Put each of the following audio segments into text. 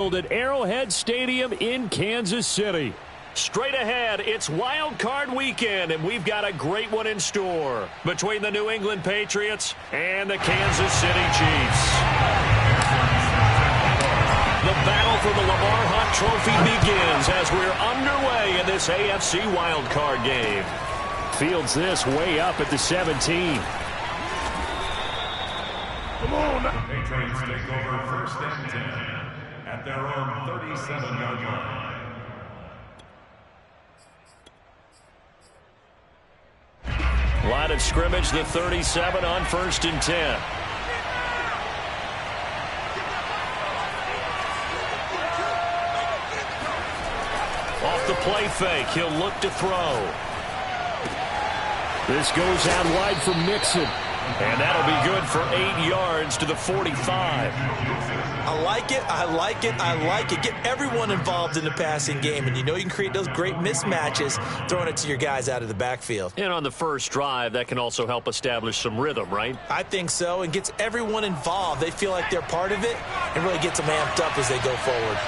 At Arrowhead Stadium in Kansas City. Straight ahead, it's Wild Card Weekend, and we've got a great one in store between the New England Patriots and the Kansas City Chiefs. The battle for the Lamar Hunt Trophy begins as we're underway in this AFC Wild Card game. Fields this way up at the 17. Come on. The Patriots take over first and 10 at their own 37-yard line. Line of scrimmage, the 37 on first and 10. Off the play fake, he'll look to throw. This goes out wide for Mixon. And that'll be good for 8 yards to the 45. I like it, I like it, I like it. Get everyone involved in the passing game, and you know you can create those great mismatches throwing it to your guys out of the backfield. And on the first drive, that can also help establish some rhythm, right? I think so, and gets everyone involved. They feel like they're part of it and really gets them amped up as they go forward.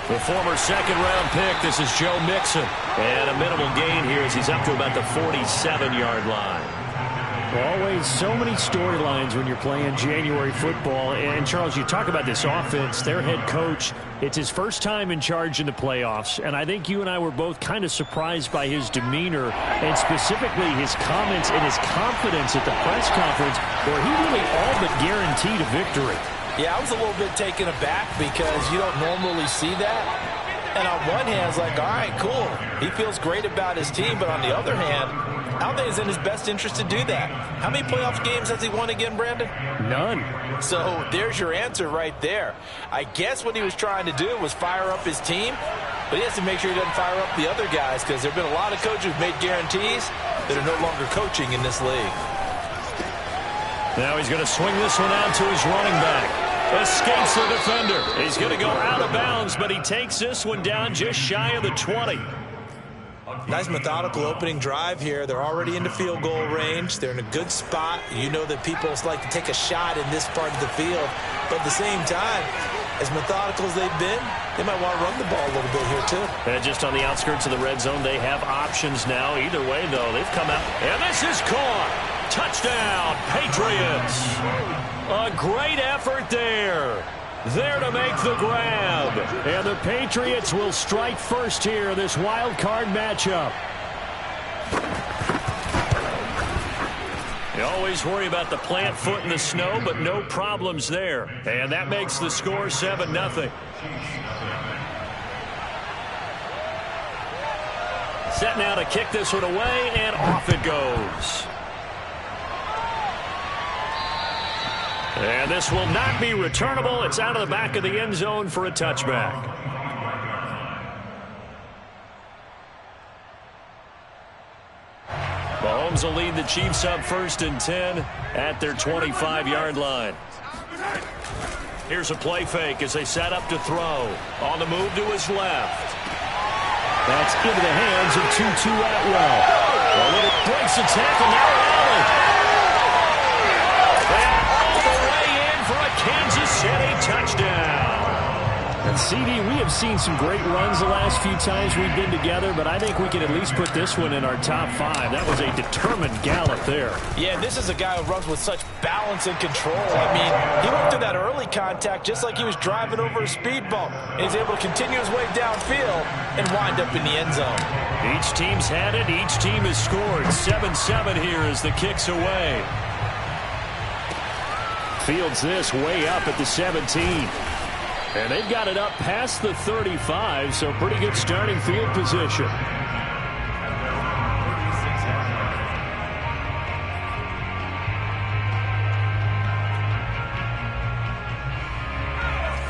The former second-round pick, this is Joe Mixon. And a minimal gain here as he's up to about the 47-yard line. Always so many storylines when you're playing January football. And, Charles, you talk about this offense, their head coach, it's his first time in charge in the playoffs. And I think you and I were both kind of surprised by his demeanor and specifically his comments and his confidence at the press conference where he really all but guaranteed a victory. Yeah, I was a little bit taken aback because you don't normally see that. And on one hand, it's like, all right, cool. He feels great about his team. But on the other hand, I don't think it's in his best interest to do that. How many playoff games has he won again, Brandon? None. So there's your answer right there. I guess what he was trying to do was fire up his team. But he has to make sure he doesn't fire up the other guys because there have been a lot of coaches who've made guarantees that are no longer coaching in this league. Now he's going to swing this one out to his running back. Escapes the defender. He's going to go out of bounds, but he takes this one down just shy of the 20. Nice methodical opening drive here. They're already into field goal range. They're in a good spot. You know that people like to take a shot in this part of the field. But at the same time, as methodical as they've been, they might want to run the ball a little bit here too. And just on the outskirts of the red zone, they have options now. Either way, though, they've come out. And this is caught. Touchdown, Patriots. A great effort there. There to make the grab. And the Patriots will strike first here in this wild card matchup. You always worry about the plant foot in the snow, but no problems there. And that makes the score 7-0. Set now to kick this one away, and off it goes. And this will not be returnable. It's out of the back of the end zone for a touchback. Mahomes will lead the Chiefs up first and 10 at their 25-yard line. Here's a play fake as they set up to throw. On the move to his left. That's into the hands of Tutu Atwell. Well, it breaks the tackle. Now Allen. Kansas City touchdown. And CD, we have seen some great runs the last few times we've been together, but I think we can at least put this one in our top 5. That was a determined gallop there. Yeah, this is a guy who runs with such balance and control. I mean, he went through that early contact just like he was driving over a speed bump. And he's able to continue his way downfield and wind up in the end zone. Each team's had it. Each team has scored. 7-7 here as the kick's away. Fields this way up at the 17. And they've got it up past the 35, so pretty good starting field position.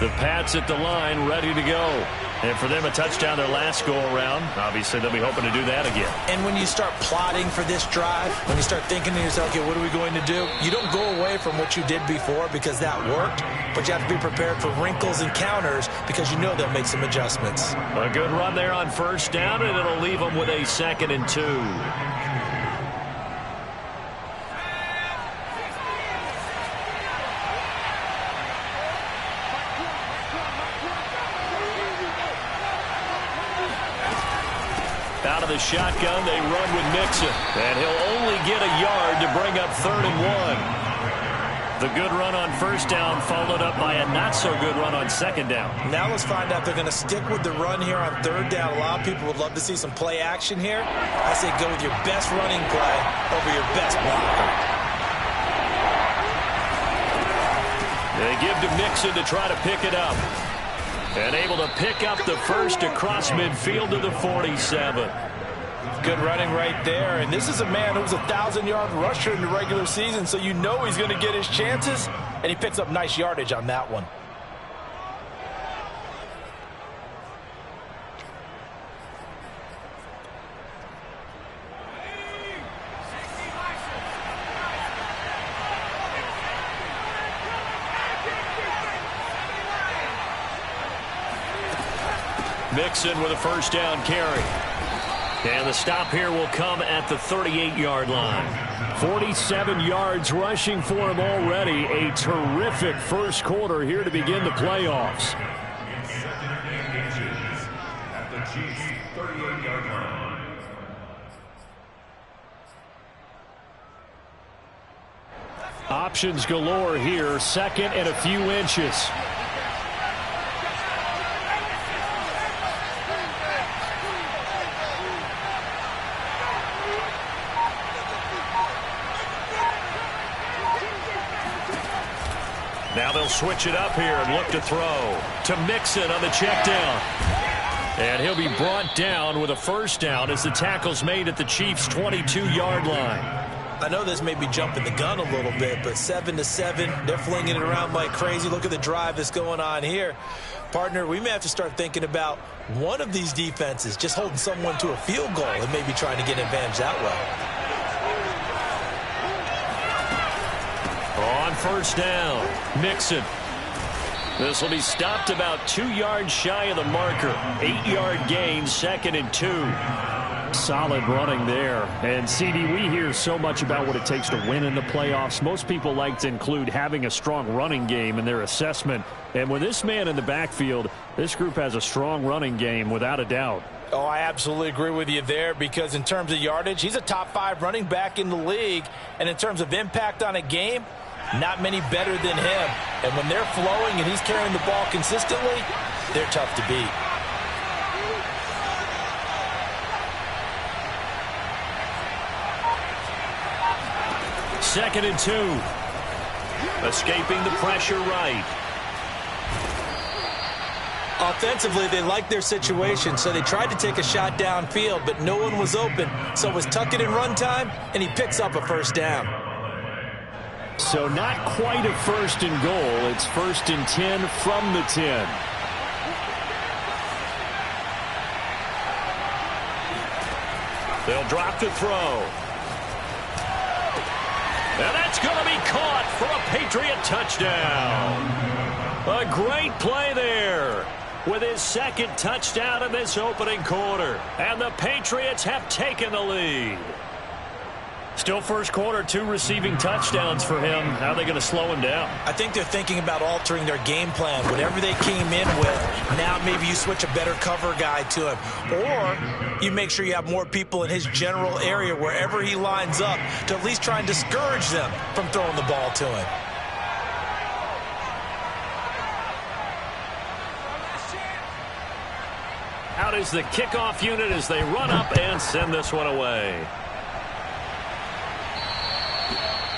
The Pats at the line, ready to go. And for them, a touchdown their last go-around. Obviously, they'll be hoping to do that again. And when you start plotting for this drive, when you start thinking to yourself, okay, what are we going to do? You don't go away from what you did before because that worked, but you have to be prepared for wrinkles and counters because you know they'll make some adjustments. A good run there on first down, and it'll leave them with a 2nd and 2. Out of the shotgun, they run with Mixon. And he'll only get a yard to bring up 3rd and 1. The good run on first down followed up by a not-so-good run on second down. Now let's find out if they're going to stick with the run here on 3rd down. A lot of people would love to see some play action here. I say go with your best running play over your best blocker. They give to Mixon to try to pick it up. And able to pick up the first across midfield to the 47. Good running right there. And this is a man who was a 1,000-yard rusher in the regular season, so you know he's going to get his chances. And he picks up nice yardage on that one. Mixon with a first down carry. And the stop here will come at the 38-yard line. 47 yards rushing for him already. A terrific first quarter here to begin the playoffs. At the Chiefs' 38-yard line. Options galore here. 2nd and a few inches. Now they'll switch it up here and look to throw to Mixon on the check down. And he'll be brought down with a first down as the tackle's made at the Chiefs' 22-yard line. I know this may be jumping the gun a little bit, but 7-7, they're flinging it around like crazy. Look at the drive that's going on here. Partner, we may have to start thinking about one of these defenses just holding someone to a field goal and maybe trying to get an advantage that way. On first down, Mixon. This will be stopped about 2 yards shy of the marker. 8-yard gain, 2nd and 2. Solid running there. And, CD, we hear so much about what it takes to win in the playoffs. Most people like to include having a strong running game in their assessment. And with this man in the backfield, this group has a strong running game without a doubt. Oh, I absolutely agree with you there, because in terms of yardage, he's a top 5 running back in the league. And in terms of impact on a game, not many better than him. And when they're flowing and he's carrying the ball consistently, they're tough to beat. Second and 2. Escaping the pressure right. Offensively, they liked their situation, so they tried to take a shot downfield, but no one was open. So it was tuck it in run time, and he picks up a first down. So not quite a 1st and goal. It's 1st and 10 from the 10. They'll drop to throw. And that's going to be caught for a Patriot touchdown. A great play there with his 2nd touchdown in this opening quarter. And the Patriots have taken the lead. Still first quarter, 2 receiving touchdowns for him. How are they going to slow him down? I think they're thinking about altering their game plan. Whatever they came in with, now maybe you switch a better cover guy to him. Or you make sure you have more people in his general area wherever he lines up to at least try and discourage them from throwing the ball to him. Out is the kickoff unit as they run up and send this one away.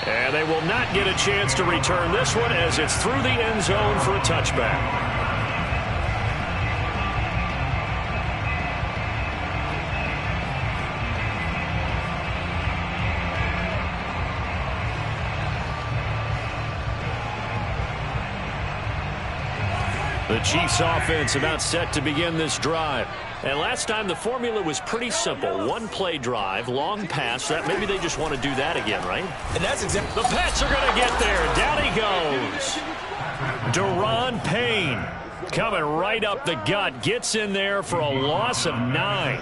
And they will not get a chance to return this one as it's through the end zone for a touchback. The Chiefs offense about set to begin this drive. And last time the formula was pretty simple. One play drive, long pass. That maybe they just want to do that again, right? And that's exactly. The Pats are going to get there. Down he goes. Deron Payne coming right up the gut. Gets in there for a loss of 9.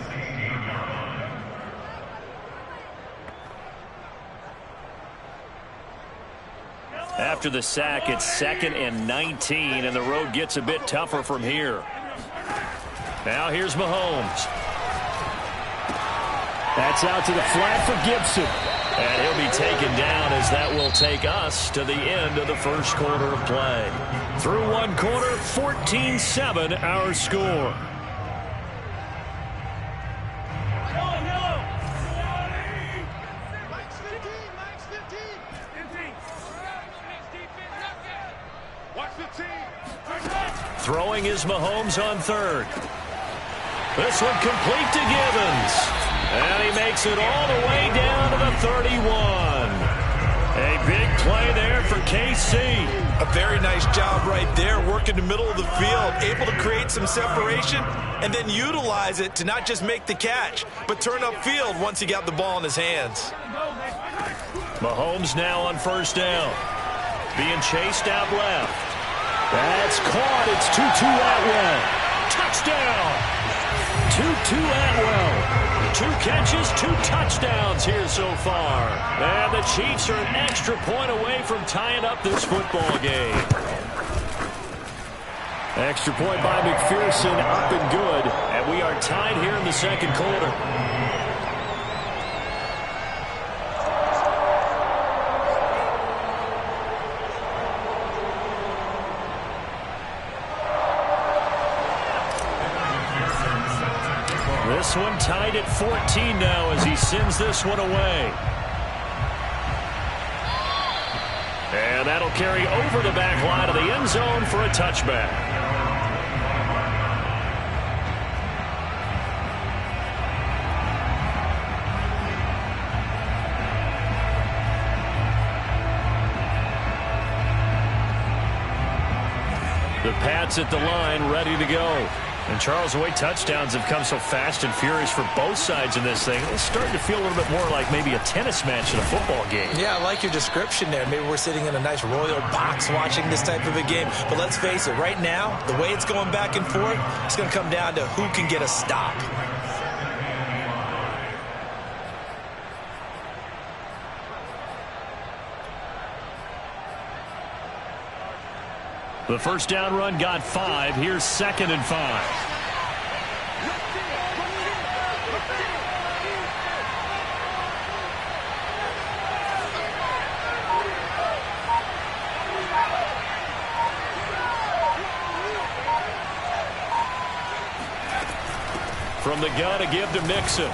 After the sack, it's 2nd and 19, and the road gets a bit tougher from here. Now here's Mahomes. That's out to the flat for Gibson. And he'll be taken down as that will take us to the end of the first quarter of play. Through one quarter, 14-7 our score. Throwing is Mahomes on third. This one complete to Gibbons. And he makes it all the way down to the 31. A big play there for KC. A very nice job right there, working the middle of the field, able to create some separation and then utilize it to not just make the catch, but turn upfield once he got the ball in his hands. Mahomes now on first down. Being chased out left. That's caught. It's Tutu Atwell. Touchdown. Tutu Atwell. 2 catches, 2 touchdowns here so far. And the Chiefs are an extra point away from tying up this football game. Extra point by McPherson, up and good. And we are tied here in the second quarter. This one tied at 14 now as he sends this one away. And that'll carry over the back line of the end zone for a touchback. The Pats at the line, ready to go. And Charles, the way touchdowns have come so fast and furious for both sides in this thing, it's starting to feel a little bit more like maybe a tennis match in a football game. Yeah, I like your description there. Maybe we're sitting in a nice royal box watching this type of a game. But let's face it, right now, the way it's going back and forth, it's going to come down to who can get a stop. The first down run got 5. Here's 2nd and 5. From the gun, a give to Mixon.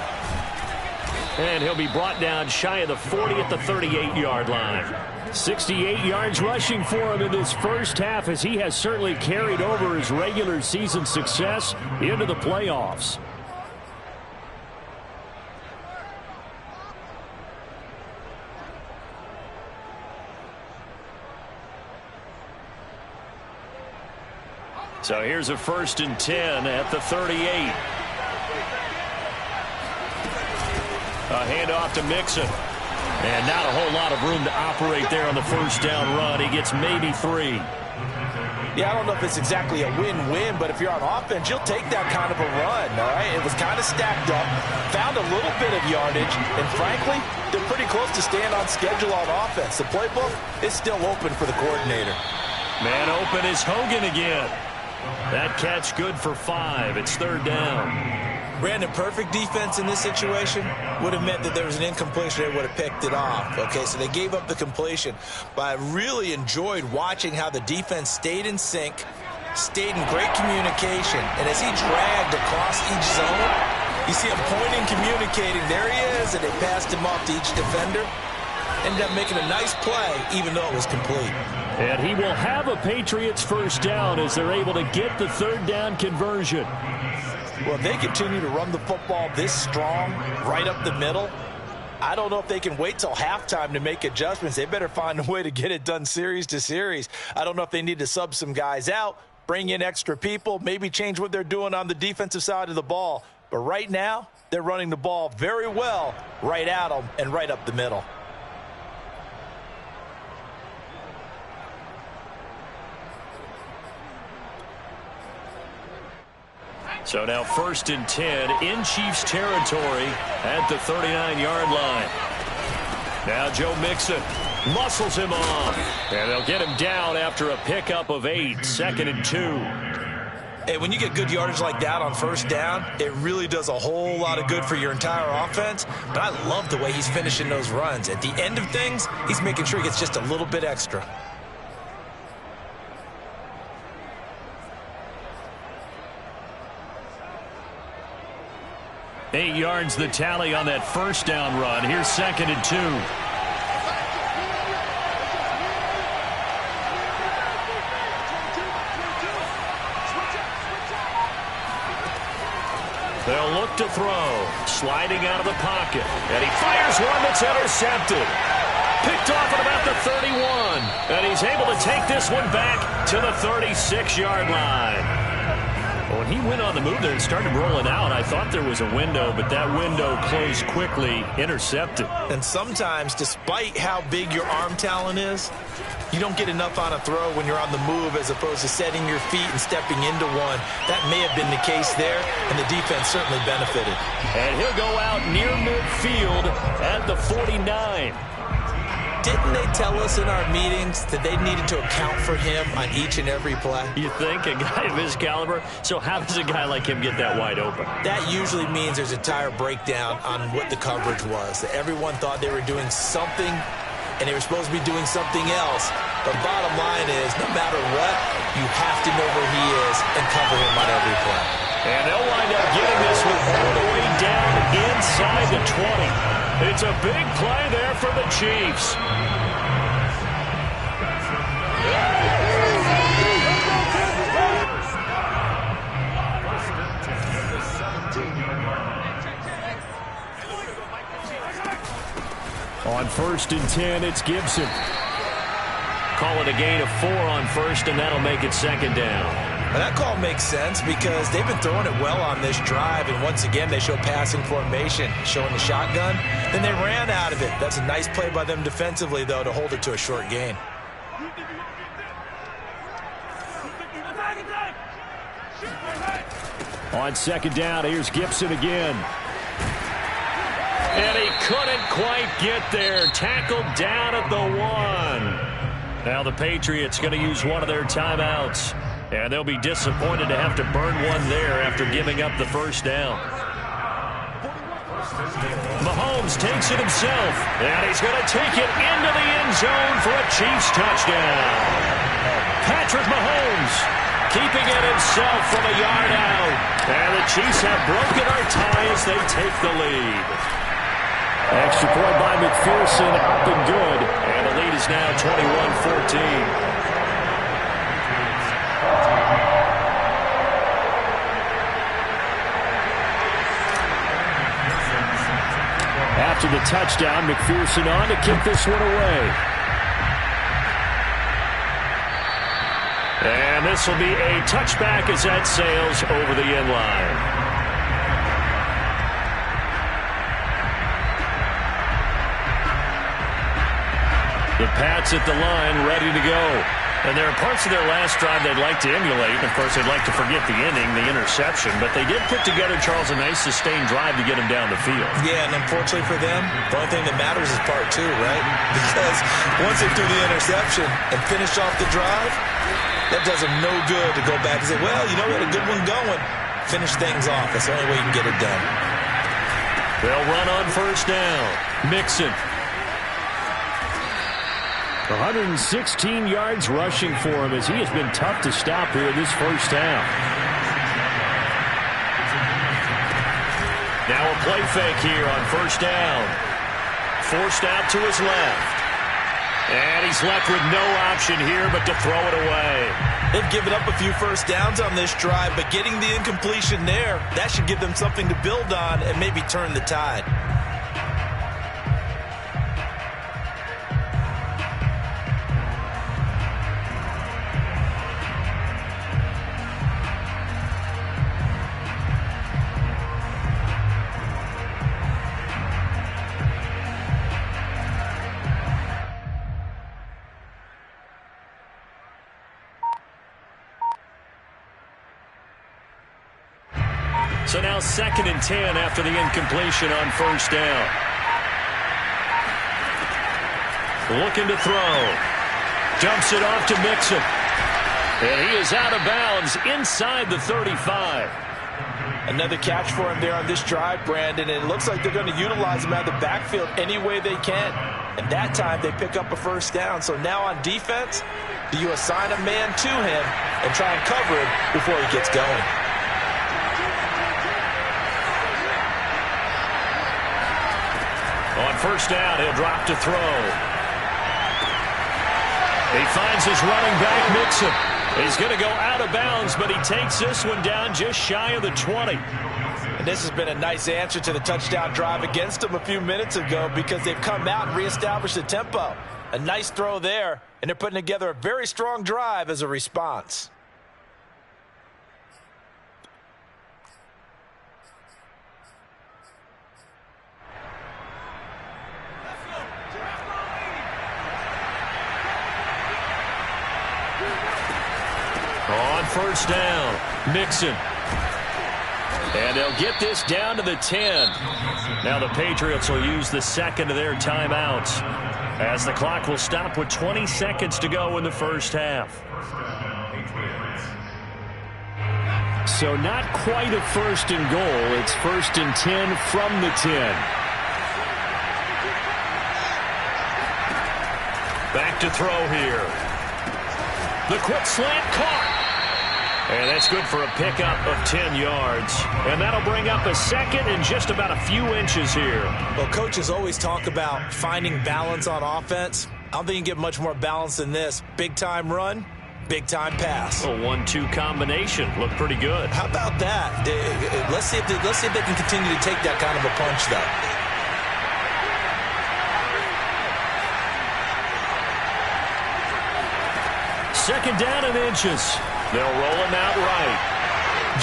And he'll be brought down shy of the 40 at the 38-yard line. 68 yards rushing for him in this first half, as he has certainly carried over his regular season success into the playoffs. So here's a 1st and 10 at the 38. A handoff to Mixon. And not a whole lot of room to operate there on the first down run. He gets maybe 3. Yeah, I don't know if it's exactly a win-win, but if you're on offense, you'll take that kind of a run, all right? It was kind of stacked up, found a little bit of yardage, and frankly, they're pretty close to staying on schedule on offense. The playbook is still open for the coordinator. Man open is Hogan again. That catch good for 5. It's 3rd down. Brandon, perfect defense in this situation would have meant that there was an incompletion. They would have picked it off. Okay, so they gave up the completion. But I really enjoyed watching how the defense stayed in sync, stayed in great communication. And as he dragged across each zone, you see him pointing, communicating. There he is, and they passed him off to each defender. Ended up making a nice play, even though it was complete. And he will have a Patriots first down as they're able to get the 3rd down conversion. Well, if they continue to run the football this strong, right up the middle, I don't know if they can wait till halftime to make adjustments. They better find a way to get it done series to series. I don't know if they need to sub some guys out, bring in extra people, maybe change what they're doing on the defensive side of the ball. But right now, they're running the ball very well right at them and right up the middle. So now 1st and 10 in Chiefs territory at the 39-yard line. Now Joe Mixon muscles him off. And they'll get him down after a pickup of 8. 2nd and 2. Hey, when you get good yardage like that on first down, it really does a whole lot of good for your entire offense. But I love the way he's finishing those runs. At the end of things, he's making sure he gets just a little bit extra. Eight yards the tally on that first down run. Here's 2nd and 2. They'll look to throw. Sliding out of the pocket. And he fires one that's intercepted. Picked off at about the 31. And he's able to take this one back to the 36-yard line. When he went on the move there and started rolling out, I thought there was a window, but that window closed quickly, intercepted. And sometimes, despite how big your arm talent is, you don't get enough on a throw when you're on the move as opposed to setting your feet and stepping into one. That may have been the case there, and the defense certainly benefited. And he'll go out near midfield at the 49. Didn't they tell us in our meetings that they needed to account for him on each and every play? You think? A guy of his caliber? So how does a guy like him get that wide open? That usually means there's a tire breakdown on what the coverage was. That everyone thought they were doing something, and they were supposed to be doing something else. But bottom line is, no matter what, you have to know where he is and cover him on every play. And they'll wind up getting this one all the way down inside the 20. It's a big play there for the Chiefs. On 1st and 10, it's Gibson. Call it a gain of 4 on first, and that'll make it 2nd down. And that call makes sense because they've been throwing it well on this drive, and once again they show passing formation, showing the shotgun. Then they ran out of it. That's a nice play by them defensively, though, to hold it to a short gain. On 2nd down, here's Gibson again. And he couldn't quite get there. Tackled down at the 1. Now the Patriots going to use one of their timeouts. And they'll be disappointed to have to burn one there after giving up the first down. Mahomes takes it himself, and he's going to take it into the end zone for a Chiefs touchdown. Patrick Mahomes keeping it himself from a yard out. And the Chiefs have broken our tie as they take the lead. Extra point by McPherson, up and good. And the lead is now 21-14. After the touchdown, McPherson on to kick this one away. And this will be a touchback as that sails over the end line. The Pats at the line, ready to go. And there are parts of their last drive they'd like to emulate. And, of course, they'd like to forget the inning, the interception. But they did put together, Charles, a nice sustained drive to get them down the field. Yeah, and unfortunately for them, the only thing that matters is part 2, right? Because once they threw the interception and finished off the drive, that does them no good to go back and say, well, you know, we had a good one going. Finish things off. That's the only way you can get it done. They'll run on first down. Mixon. 116 yards rushing for him as he has been tough to stop here in this first half. Now a play fake here on first down. Forced out to his left. And he's left with no option here but to throw it away. They've given up a few first downs on this drive, but getting the incompletion there, that should give them something to build on and maybe turn the tide. So now 2nd and 10 after the incompletion on first down. Looking to throw. Dumps it off to Mixon. And he is out of bounds inside the 35. Another catch for him there on this drive, Brandon, and it looks like they're going to utilize him out of the backfield any way they can. And that time they pick up a first down. So now on defense, do you assign a man to him and try and cover him before he gets going? On first down, he'll drop to throw. He finds his running back, Mixon. He's going to go out of bounds, but he takes this one down just shy of the 20. And this has been a nice answer to the touchdown drive against them a few minutes ago because they've come out and reestablished the tempo. A nice throw there, and they're putting together a very strong drive as a response. On first down, Mixon. And they'll get this down to the 10. Now the Patriots will use the second of their timeouts as the clock will stop with 20 seconds to go in the first half. So not quite a first and goal. It's first and 10 from the 10. Back to throw here. The quick slant caught. And that's good for a pickup of 10 yards. And that'll bring up a second and just about a few inches here. Well, coaches always talk about finding balance on offense. I don't think you can get much more balance than this. Big-time run, big-time pass. A 1-2 combination. Looked pretty good. How about that? Let's see if they can continue to take that kind of a punch, though. Second down and inches. They'll roll him out right.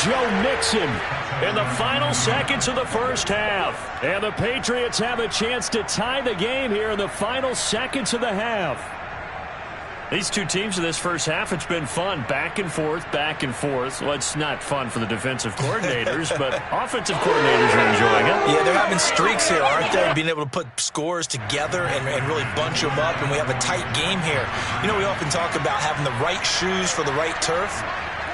Joe Mixon in the final seconds of the first half. And the Patriots have a chance to tie the game here in the final seconds of the half. These two teams in this first half, it's been fun. Back and forth, back and forth. Well, it's not fun for the defensive coordinators, but offensive coordinators are enjoying it. Yeah, they're having streaks here, aren't they? Being able to put scores together and really bunch them up, and we have a tight game here. You know, we often talk about having the right shoes for the right turf.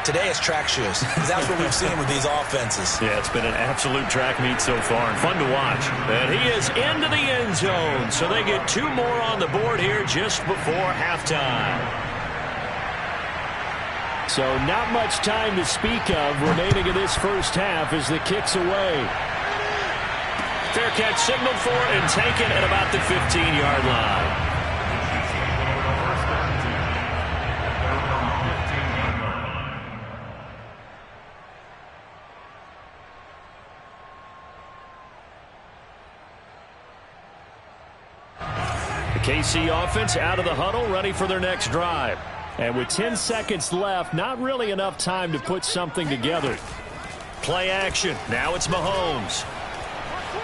Today it's track shoes. That's what we've seen with these offenses. Yeah, it's been an absolute track meet so far and fun to watch. And he is into the end zone, so they get two more on the board here just before halftime. So not much time to speak of remaining in this first half as the kick's away. Fair catch signaled for and taken at about the 15-yard line. KC offense out of the huddle, ready for their next drive. And with 10 seconds left, not really enough time to put something together. Play action. Now it's Mahomes.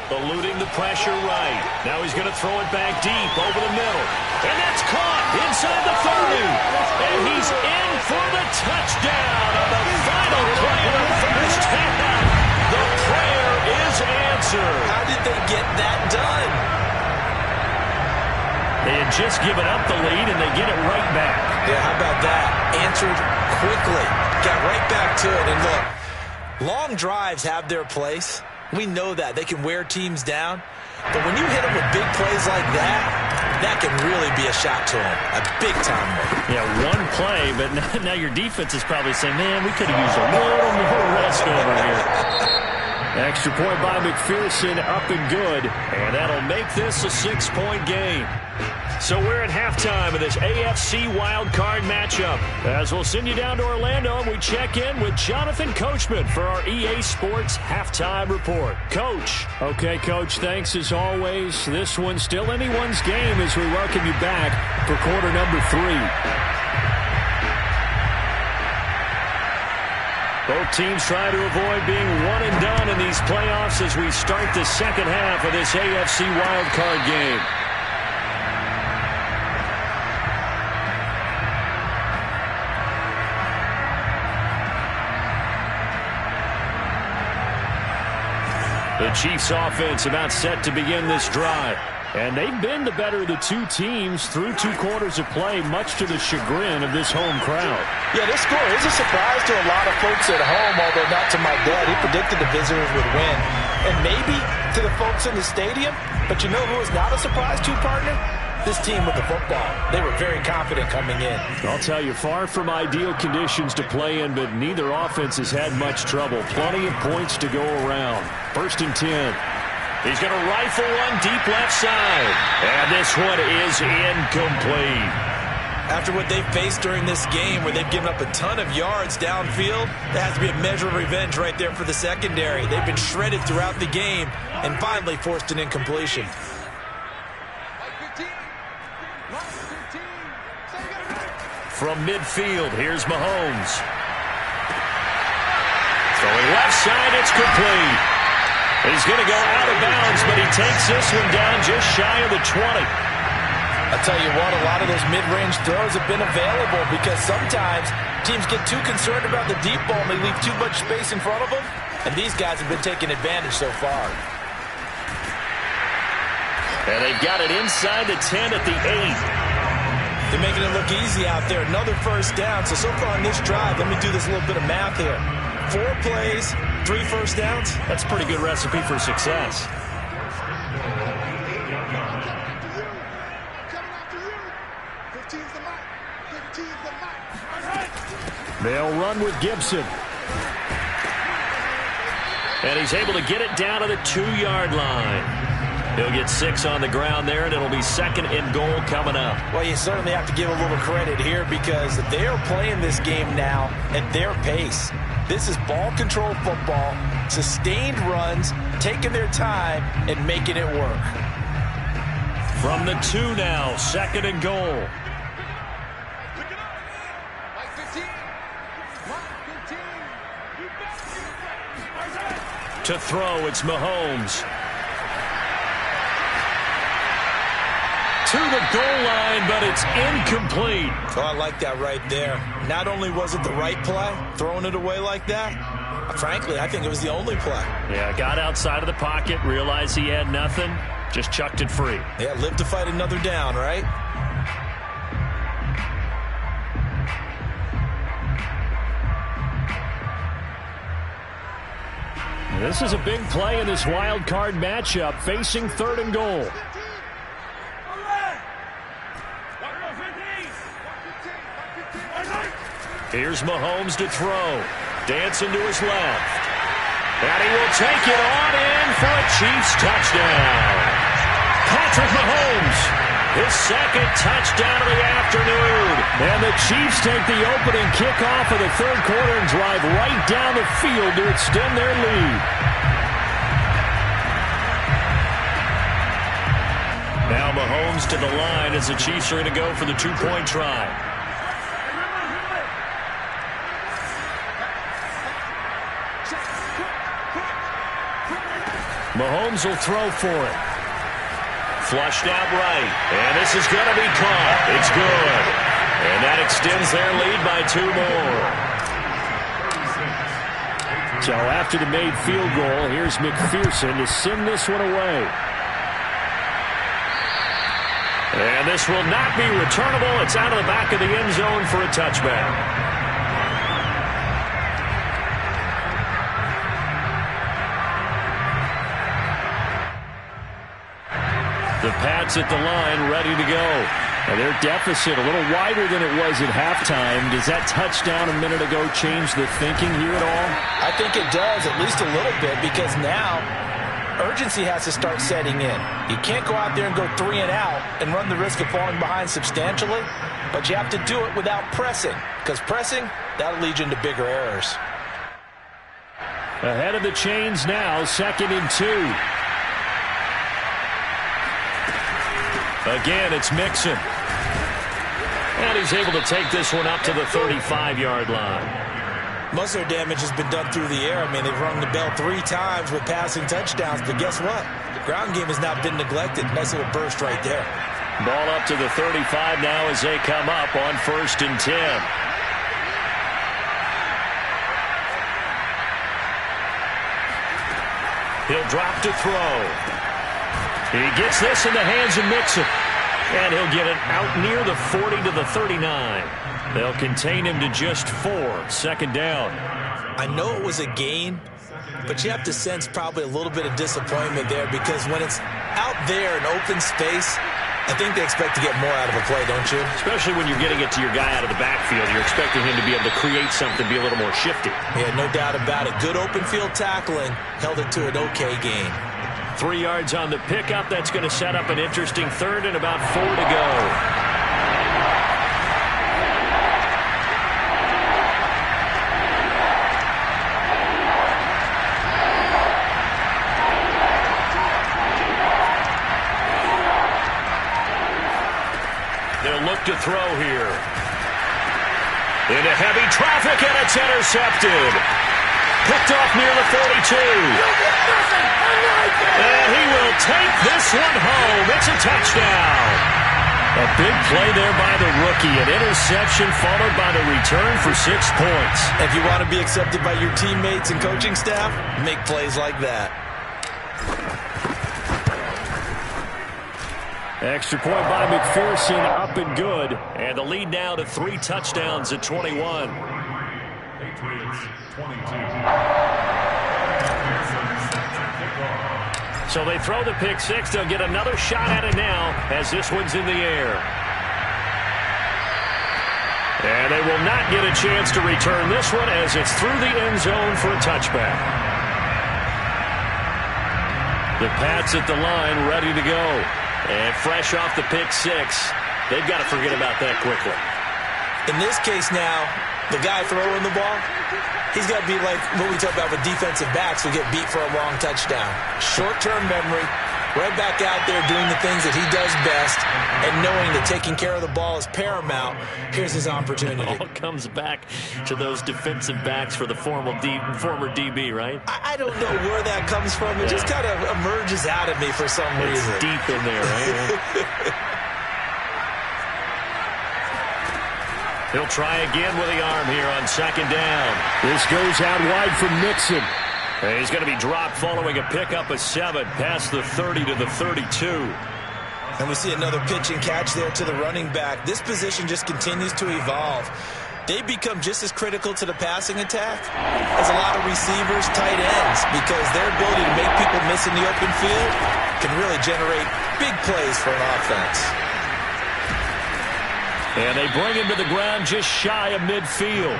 Eluding the pressure right. Now he's going to throw it back deep over the middle. And that's caught inside the 30. And he's in for the touchdown on the final play of the first half. The prayer is answered. How did they get that done? They had just given up the lead, and they get it right back. Yeah, how about that? Answered quickly. Got right back to it. And look, long drives have their place. We know that. They can wear teams down. But when you hit them with big plays like that, that can really be a shot to them. A big-time one. Yeah, one play, but now your defense is probably saying, man, we could have used a little more rest over here. Extra point by McPherson, up and good. And that'll make this a 6-point game. So we're at halftime of this AFC wildcard matchup. As we'll send you down to Orlando, and we check in with Jonathan Coachman for our EA Sports Halftime Report. Coach. Okay, Coach, thanks as always. This one's still anyone's game as we welcome you back for quarter number 3. Both teams try to avoid being one and done in these playoffs as we start the second half of this AFC wildcard game. The Chiefs offense about set to begin this drive. And they've been the better of the two teams through 2 quarters of play, much to the chagrin of this home crowd. Yeah, this score is a surprise to a lot of folks at home, although not to my dad. He predicted the visitors would win. And maybe to the folks in the stadium, but you know who is not a surprise to, partner? This team with the football. They were very confident coming in. I'll tell you, far from ideal conditions to play in, but neither offense has had much trouble. Plenty of points to go around. 1st and 10. He's going to rifle one deep left side. And this one is incomplete. After what they've faced during this game, where they've given up a ton of yards downfield, there has to be a measure of revenge right there for the secondary. They've been shredded throughout the game and finally forced an incompletion. From midfield, here's Mahomes. Throwing left side, it's complete. He's going to go out of bounds, but he takes this one down just shy of the 20. I'll tell you what, a lot of those mid-range throws have been available because sometimes teams get too concerned about the deep ball and they leave too much space in front of them, and these guys have been taking advantage so far. And they've got it inside the 10 at the 8. They're making it look easy out there. Another 1st down. So far on this drive, let me do this little bit of math here. 4 plays, 3 1st downs. That's a pretty good recipe for success. They'll run with Gibson. And he's able to get it down to the 2-yard line. He'll get 6 on the ground there, and it'll be 2nd and goal coming up. Well, you certainly have to give a little credit here because they are playing this game now at their pace. This is ball control football, sustained runs, taking their time, and making it work. From the 2 now, 2nd and goal. To throw, it's Mahomes. To the goal line, but it's incomplete. Oh, I like that right there. Not only was it the right play, throwing it away like that, frankly, I think it was the only play. Yeah, got outside of the pocket, realized he had nothing, just chucked it free. Yeah, live to fight another down, right? This is a big play in this wild card matchup, facing 3rd and goal. Here's Mahomes to throw. Dancing to his left. And he will take it on in for a Chiefs touchdown. Patrick Mahomes, his 2nd touchdown of the afternoon. And the Chiefs take the opening kickoff of the 3rd quarter and drive right down the field to extend their lead. Now Mahomes to the line as the Chiefs are going to go for the 2-point try. Mahomes will throw for it. Flushed out right. And this is going to be caught. It's good. And that extends their lead by 2 more. So after the made field goal, here's McPherson to send this one away. And this will not be returnable. It's out of the back of the end zone for a touchback. The Pats at the line, ready to go. And their deficit a little wider than it was at halftime. Does that touchdown a minute ago change the thinking here at all? I think it does, at least a little bit, because now urgency has to start setting in. You can't go out there and go 3 and out and run the risk of falling behind substantially, but you have to do it without pressing, because pressing, that'll lead you into bigger errors. Ahead of the chains now, 2nd and 2. Again, it's Mixon. And he's able to take this one up to the 35-yard line. Most of their damage has been done through the air. I mean, they've rung the bell 3 times with passing touchdowns, but guess what? The ground game has not been neglected. Nice little burst right there. Ball up to the 35 now as they come up on 1st and 10. He'll drop to throw. He gets this in the hands of Mixon. And he'll get it out near the 40 to the 39. They'll contain him to just 4. Second down. I know it was a gain, but you have to sense probably a little bit of disappointment there, because when it's out there in open space, I think they expect to get more out of a play, don't you? Especially when you're getting it to your guy out of the backfield. You're expecting him to be able to create something, be a little more shifty. Yeah, no doubt about it. Good open field tackling. Held it to an okay gain. 3 yards on the pickup. That's going to set up an interesting third and about 4 to go. Look to throw here. Into heavy traffic, and it's intercepted. Picked off near the 42. And he will take this one home. It's a touchdown. A big play there by the rookie. An interception followed by the return for 6 points. If you want to be accepted by your teammates and coaching staff, make plays like that. Extra point by McPherson, up and good. And the lead now to 3 touchdowns at 21. Patriots 22. So they throw the pick 6. They'll get another shot at it now as this one's in the air. And they will not get a chance to return this one as it's through the end zone for a touchback. The Pats at the line, ready to go. And fresh off the pick 6, they've got to forget about that quickly. In this case now, the guy throwing the ball, he's got to be like what we talk about with defensive backs who get beat for a long touchdown. Short-term memory, right back out there doing the things that he does best, and knowing that taking care of the ball is paramount. Here's his opportunity. It all comes back to those defensive backs for the former DB, right? I don't know where that comes from. It just kind of emerges out of me for some reason. It's deep in there, right? He'll try again with the arm here on second down. This goes out wide from Mixon. And he's going to be dropped following a pickup of 7 past the 30 to the 32. And we see another pitch and catch there to the running back. This position just continues to evolve. They become just as critical to the passing attack as a lot of receivers, tight ends, because their ability to make people miss in the open field can really generate big plays for an offense. And they bring him to the ground just shy of midfield.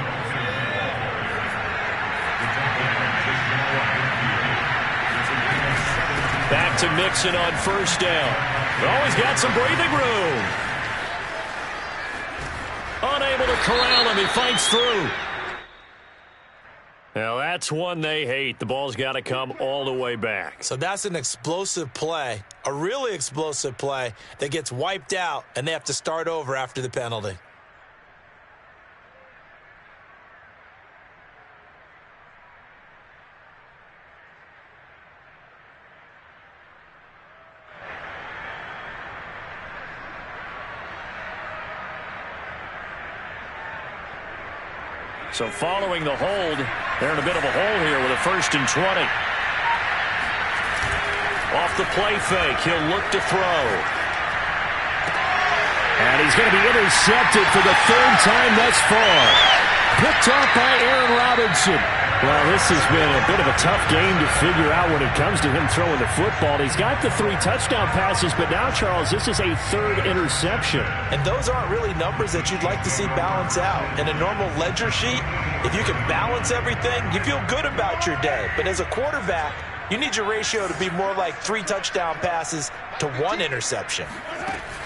Back to Mixon on first down. Oh, he's got some breathing room. Unable to corral him. He fights through. Now, that's one they hate. The ball's got to come all the way back. So that's an explosive play, a really explosive play that gets wiped out, and they have to start over after the penalty. So following the hold, they're in a bit of a hole here with a 1st and 20. Off the play fake, he'll look to throw. And he's going to be intercepted for the 3rd time thus far. Picked off by Aaron Robinson. Well, this has been a bit of a tough game to figure out when it comes to him throwing the football. He's got the 3 touchdown passes, but now, Charles, this is a 3rd interception. And those aren't really numbers that you'd like to see balance out. In a normal ledger sheet, if you can balance everything, you feel good about your day. But as a quarterback, you need your ratio to be more like 3 touchdown passes to 1 interception.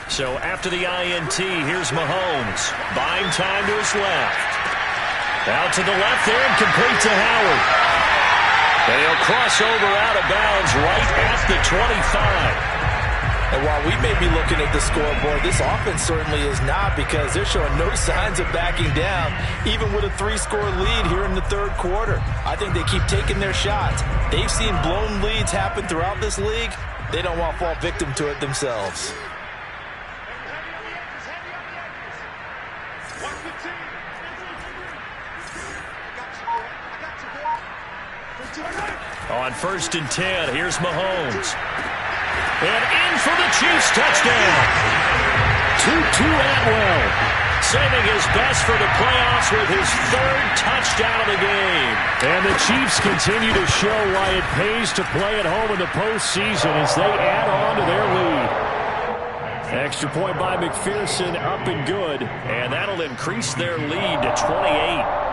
So after the INT, here's Mahomes. Buying time to his left. Out to the left there and complete to Howard. And he'll cross over out of bounds right at the 25. And while we may be looking at the scoreboard, this offense certainly is not, because they're showing no signs of backing down, even with a 3-score lead here in the 3rd quarter. I think they keep taking their shots. They've seen blown leads happen throughout this league. They don't want to fall victim to it themselves. On 1st and 10, here's Mahomes. And in for the Chiefs touchdown. Tutu Atwell saving his best for the playoffs with his third touchdown of the game. And the Chiefs continue to show why it pays to play at home in the postseason as they add on to their lead. Extra point by McPherson, up and good. And that'll increase their lead to 28.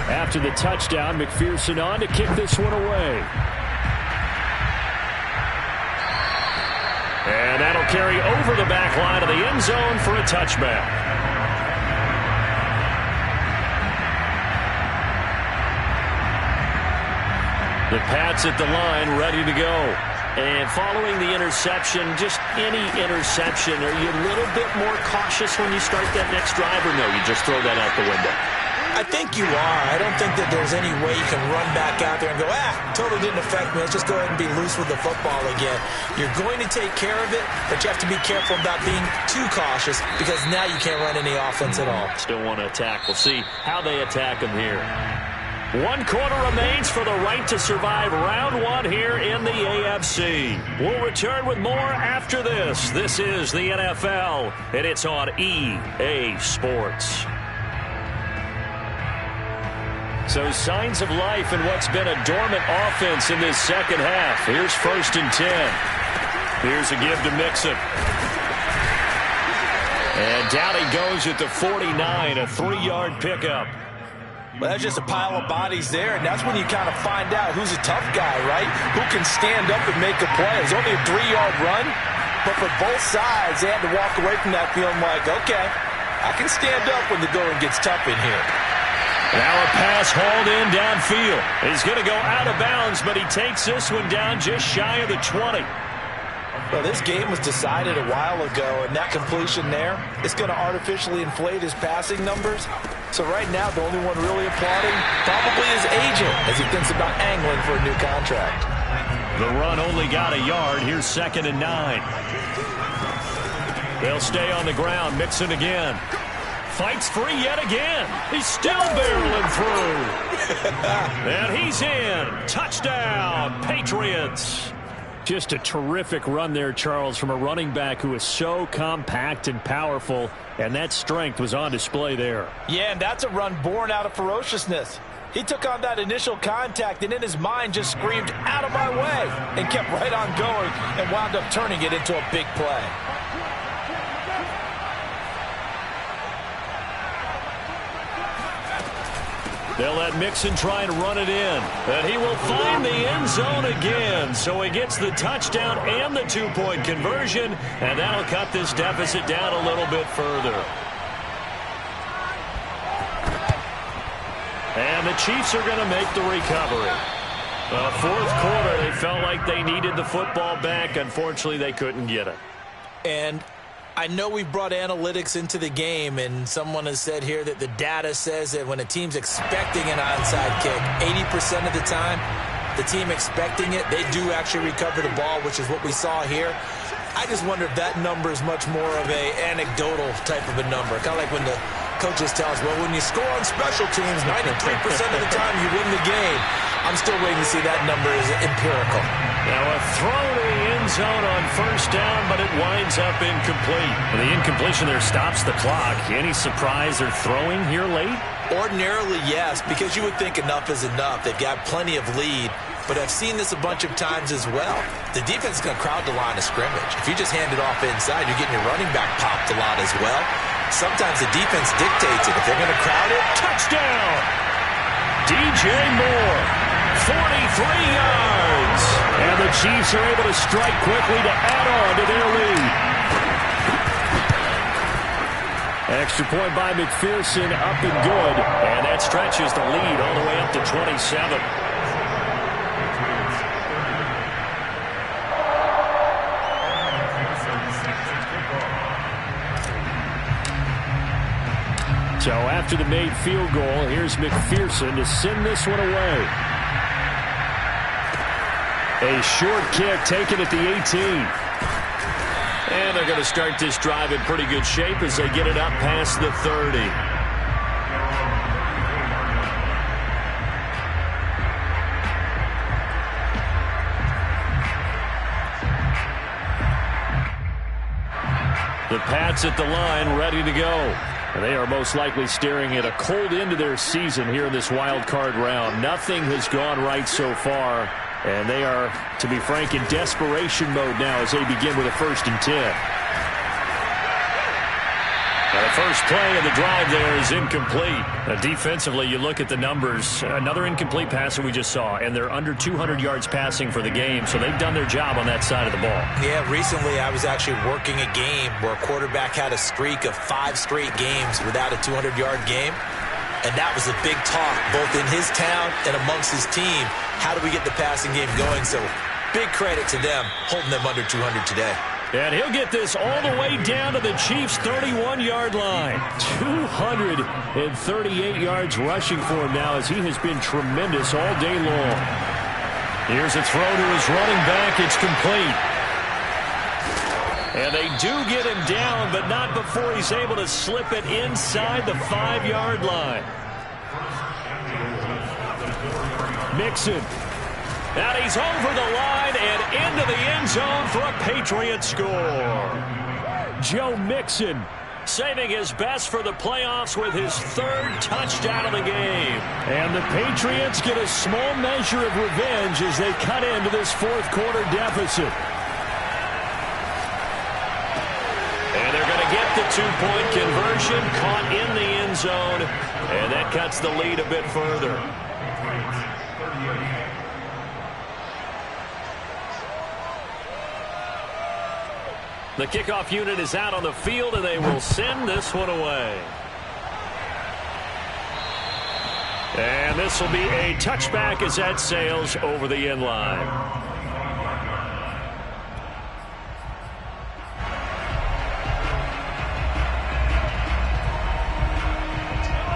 After the touchdown, McPherson on to kick this one away. And that'll carry over the back line of the end zone for a touchback. The Pats at the line, ready to go. And following the interception, just any interception, are you a little bit more cautious when you start that next drive, or no, you just throw that out the window? I think you are. I don't think that there's any way you can run back out there and go, totally didn't affect me. Let's just go ahead and be loose with the football again. You're going to take care of it, but you have to be careful about being too cautious because now you can't run any offense at all. Still want to attack. We'll see how they attack them here. 1 quarter remains for the right to survive round 1 here in the AFC. We'll return with more after this. This is the NFL, and it's on EA Sports. So signs of life in what's been a dormant offense in this second half. Here's 1st and 10. Here's a give to Mixon. And down he goes at the 49, a 3-yard pickup. Well, that's just a pile of bodies there, and that's when you kind of find out who's a tough guy, right? Who can stand up and make a play. It's only a 3-yard run, but for both sides, they had to walk away from that feeling like, okay, I can stand up when the going gets tough in here. Now a pass hauled in downfield. He's going to go out of bounds, but he takes this one down just shy of the 20. Well, this game was decided a while ago, and that completion there is going to artificially inflate his passing numbers. So right now, the only one really applauding probably his agent as he thinks about angling for a new contract. The run only got a yard. Here's 2nd and 9. They'll stay on the ground. Mixon again. Fights free yet again. He's still barreling through. And he's in. Touchdown, Patriots. Just a terrific run there, Charles, from a running back who is so compact and powerful, and that strength was on display there. Yeah, and that's a run born out of ferociousness. He took on that initial contact and in his mind just screamed, out of my way, and kept right on going and wound up turning it into a big play. They'll let Mixon try and run it in. And he will find the end zone again. So he gets the touchdown and the 2-point conversion. And that'll cut this deficit down a little bit further. And the Chiefs are going to make the recovery. Fourth quarter, they felt like they needed the football back. Unfortunately, they couldn't get it. And I know we've brought analytics into the game, and someone has said here that the data says that when a team's expecting an onside kick, 80% of the time, the team expecting it, they do actually recover the ball, which is what we saw here. I just wonder if that number is much more of a anecdotal type of a number. Kind of like when the coaches tell us, well, when you score on special teams, 93% of the time you win the game. I'm still waiting to see that number is empirical. Now a throw to the end zone on 1st down, but it winds up incomplete. Well, the incompletion there stops the clock. Any surprise they're throwing here late? Ordinarily, yes, because you would think enough is enough. They've got plenty of lead, but I've seen this a bunch of times as well. The defense is going to crowd the line of scrimmage. If you just hand it off inside, you're getting your running back popped a lot as well. Sometimes the defense dictates it. If they're going to crowd it, touchdown! DJ Moore, 43 yards. And the Chiefs are able to strike quickly to add on to their lead. Extra point by McPherson, up and good. And that stretches the lead all the way up to 27. So after the made field goal, here's McPherson to send this one away. A short kick taken at the 18. And they're going to start this drive in pretty good shape as they get it up past the 30. The Pats at the line, ready to go. And they are most likely staring at a cold end to their season here in this wild card round. Nothing has gone right so far, and they are, to be frank, in desperation mode now as they begin with a 1st and 10. Now the first play of the drive there is incomplete. Defensively, you look at the numbers. Another incomplete pass that we just saw, and they're under 200 yards passing for the game, so they've done their job on that side of the ball. Yeah, recently I was actually working a game where a quarterback had a streak of 5 straight games without a 200-yard game, and that was a big talk both in his town and amongst his team. How do we get the passing game going? So big credit to them holding them under 200 today. And he'll get this all the way down to the Chiefs' 31-yard line. 238 yards rushing for him now as he has been tremendous all day long. Here's a throw to his running back. It's complete. And they do get him down, but not before he's able to slip it inside the 5-yard line. Mixon. And he's over the line and into the end zone for a Patriot score. Joe Mixon saving his best for the playoffs with his 3rd touchdown of the game. And the Patriots get a small measure of revenge as they cut into this 4th quarter deficit. And they're going to get the 2-point conversion, caught in the end zone, and that cuts the lead a bit further. The kickoff unit is out on the field, and they will send this one away. And this will be a touchback as that sails over the end line.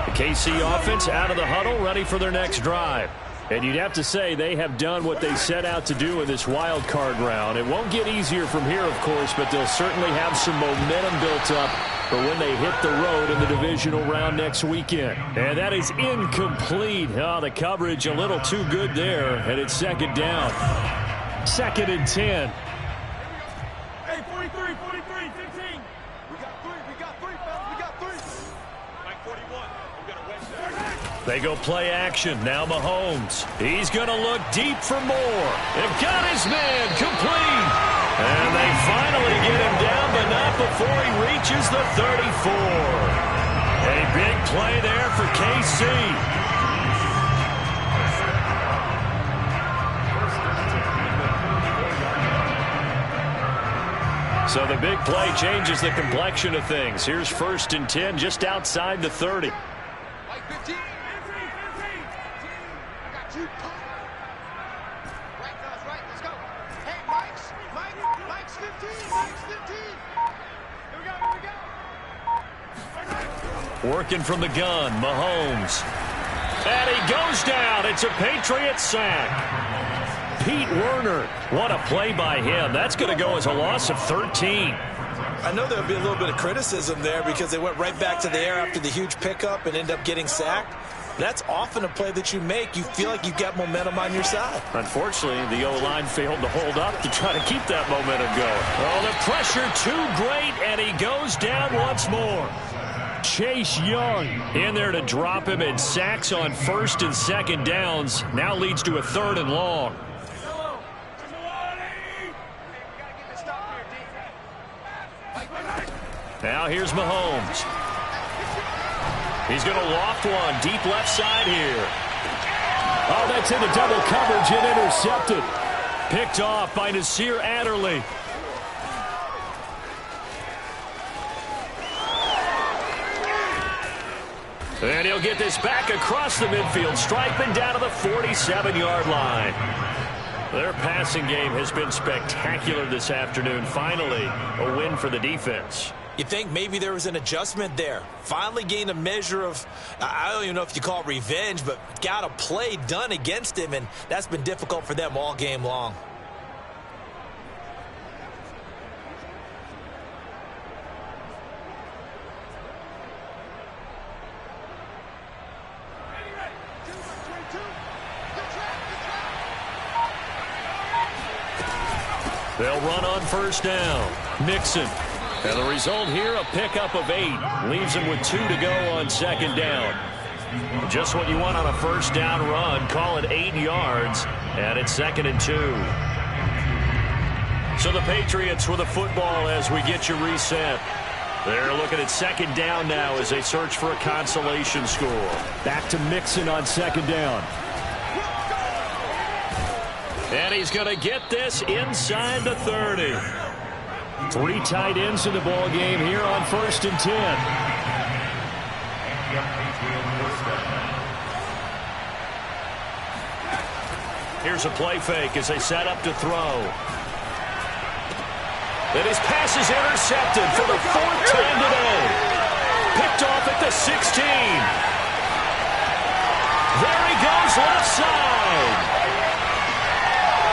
The KC offense out of the huddle, ready for their next drive. And you'd have to say they have done what they set out to do in this wild card round. It won't get easier from here, of course, but they'll certainly have some momentum built up for when they hit the road in the divisional round next weekend. And that is incomplete. Oh, the coverage a little too good there, and it's 2nd down. 2nd and 10. Hey, 43, 15. We got 3, fellas, we got 3. Mike 41, we got a wedge there. They go play action. Now Mahomes. He's going to look deep for more. They've got his man complete. And they finally get him down, but not before he reaches the 34. A big play there for KC. So the big play changes the complexion of things. Here's 1st and 10 just outside the 30. Mike 15. Mike's 15. Here we go. Working from the gun, Mahomes. And he goes down. It's a Patriot sack. Pete Werner. What a play by him. That's going to go as a loss of 13. I know there'll be a little bit of criticism there because they went right back to the air after the huge pickup and end up getting sacked. That's often a play that you make. You feel like you've got momentum on your side. Unfortunately, the O-line failed to hold up to try to keep that momentum going. Oh, the pressure too great, and he goes down once more. Chase Young in there to drop him, and sacks on 1st and 2nd downs. Now leads to a 3rd and long. Now here's Mahomes. He's going to loft one deep left side here. Oh, that's into double coverage and intercepted. Picked off by Nasir Adderley. And he'll get this back across the midfield, striping down to the 47-yard line. Their passing game has been spectacular this afternoon. Finally, a win for the defense. You think maybe there was an adjustment there. Finally gained a measure of, I don't even know if you call it revenge, but got a play done against him, and that's been difficult for them all game long. They'll run on first down. Mixon. And the result here, a pickup of 8. Leaves him with 2 to go on second down. Just what you want on a first down run. Call it 8 yards. And it's 2nd and 2. So the Patriots with the football as we get you reset. They're looking at second down now as they search for a consolation score. Back to Mixon on second down. And he's going to get this inside the 30. 3 tight ends in the ball game here on 1st and 10. Here's a play fake as they set up to throw. And his pass is intercepted for the 4th time today. Picked off at the 16. There he goes left side.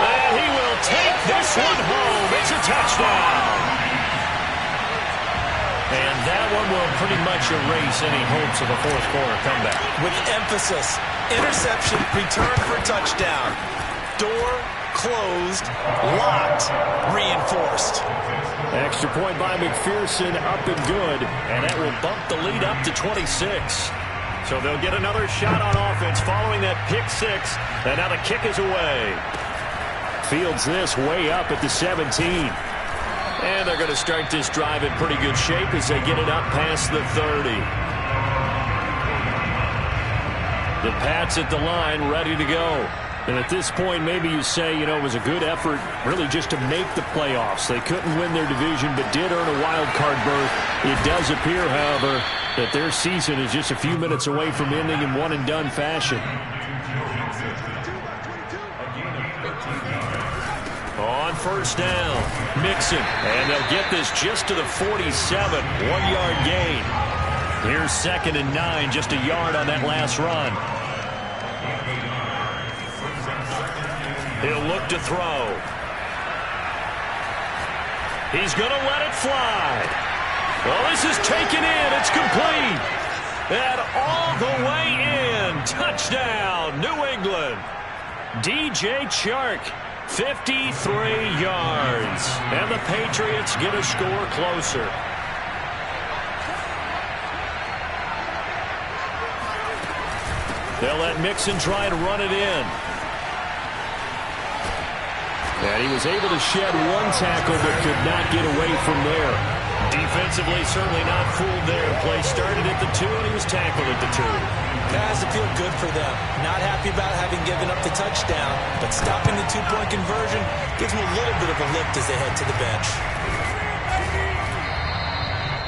And he will take this one home. It's a touchdown. And that one will pretty much erase any hopes of a fourth quarter comeback. With emphasis, interception, return for touchdown. Door closed, locked, reinforced. Extra point by McPherson, up and good. And that will bump the lead up to 26. So they'll get another shot on offense following that pick 6. And now the kick is away. Fields this way up at the 17. And they're going to start this drive in pretty good shape as they get it up past the 30. The Pats at the line, ready to go. And at this point, maybe you say, you know, it was a good effort really just to make the playoffs. They couldn't win their division, but did earn a wild card berth. It does appear, however, that their season is just a few minutes away from ending in one-and-done fashion. On first down, Mixon. And they'll get this just to the 47. 1-yard gain. Here's 2nd and 9, just a yard on that last run. He'll look to throw. He's going to let it fly. Well, this is taken in. It's complete. And all the way in. Touchdown, New England. DJ Chark, 53 yards. And the Patriots get a score closer. They'll let Mixon try to run it in. And he was able to shed 1 tackle but could not get away from there. Defensively, certainly not fooled there. Play started at the 2, and he was tackled at the 2. That has to feel good for them. Not happy about having given up the touchdown, but stopping the 2-point conversion gives them a little bit of a lift as they head to the bench.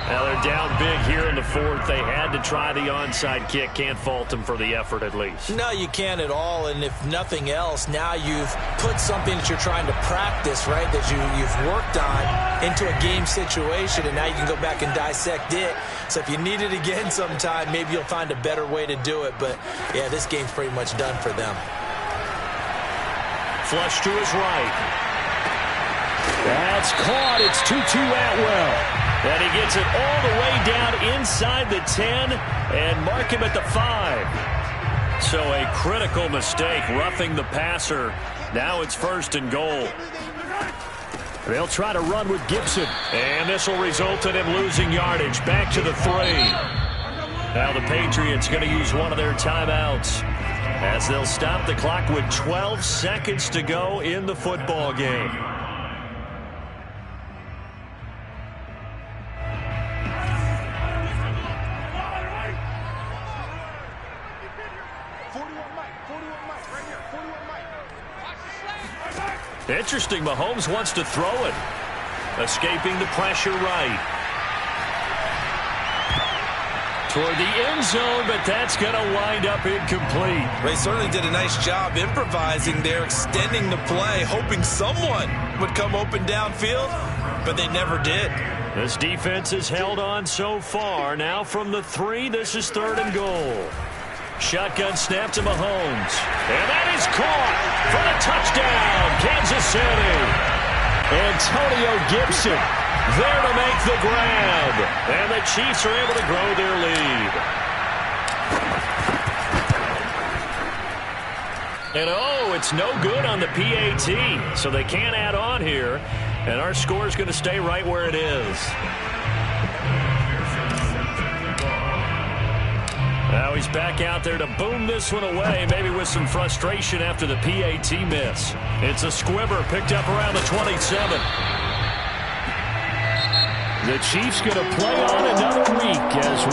Now they're down big here in the 4th. They had to try the onside kick. Can't fault them for the effort at least. No, you can't at all. And if nothing else, now you've put something that you're trying to practice, right, that you've worked on into a game situation, and now you can go back and dissect it. So if you need it again sometime, maybe you'll find a better way to do it. But, yeah, this game's pretty much done for them. Flush to his right. That's caught. It's Tutu Atwell. And he gets it all the way down inside the 10 and mark him at the 5. So a critical mistake, roughing the passer. Now it's 1st and goal. They'll try to run with Gibson. And this will result in him losing yardage. Back to the 3. Now the Patriots going to use one of their timeouts as they'll stop the clock with 12 seconds to go in the football game. Interesting, Mahomes wants to throw it. Escaping the pressure right. Toward the end zone, but that's going to wind up incomplete. They certainly did a nice job improvising there, extending the play, hoping someone would come open downfield, but they never did. This defense has held on so far. Now from the 3, this is 3rd and goal. Shotgun snap to Mahomes. And that is caught for the touchdown, Kansas City. Antonio Gibson there to make the grab. And the Chiefs are able to grow their lead. And oh, it's no good on the PAT. So they can't add on here. And our score is going to stay right where it is. Now he's back out there to boom this one away, maybe with some frustration after the PAT miss. It's a squibber picked up around the 27. The Chiefs going to play on another week as